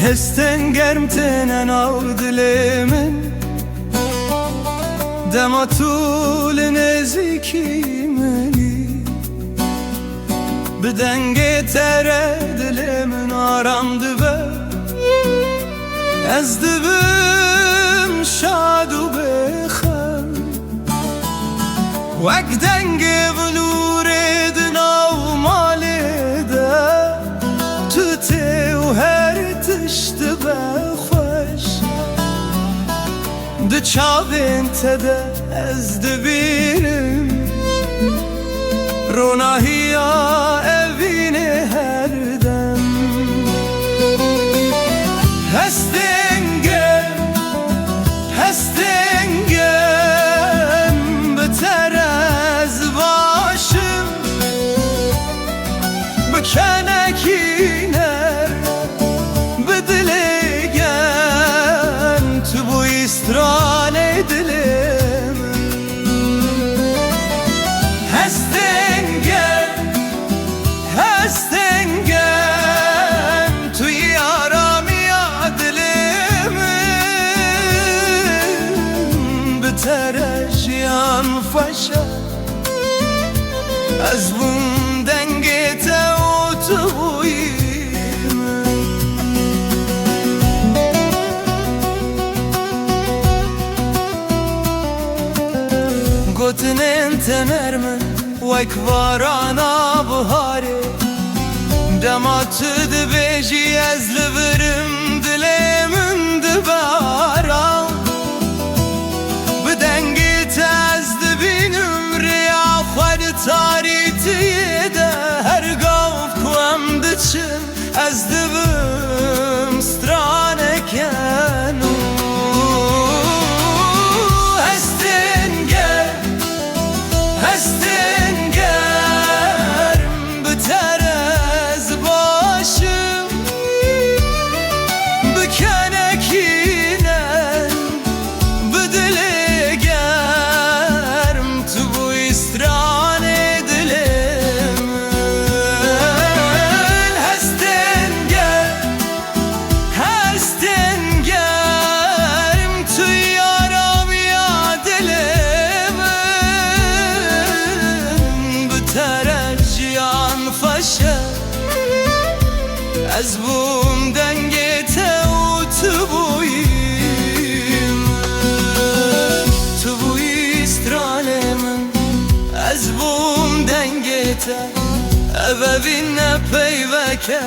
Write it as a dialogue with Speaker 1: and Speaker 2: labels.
Speaker 1: هستن گرمتن آو دل من دما طول نزیکی منی به دنگ تره دل من آرام دبه از دبم شاد و بخم وک دنگ بلور دناو مال ده تو تیو هر تشت بخوش ده چاوین تده از دبیرم روناهی اوین هر دم هستنگم بتر از باشم بکنکینر بدلگم تو bu istrane dilim هستنگم تو یارامی dilim بترش yan faşa az bundan gete otuğuyum Gotinen temermin vayk varana buhari Damatı beji ezli verim dilemin dibara Bedengi tezdi bin ümri afad tarihti de her gavf kuam dıçın ez dibim straneken از bundan gete utubuyim Tu bu istralemin az bundan gete Evevinne peyveke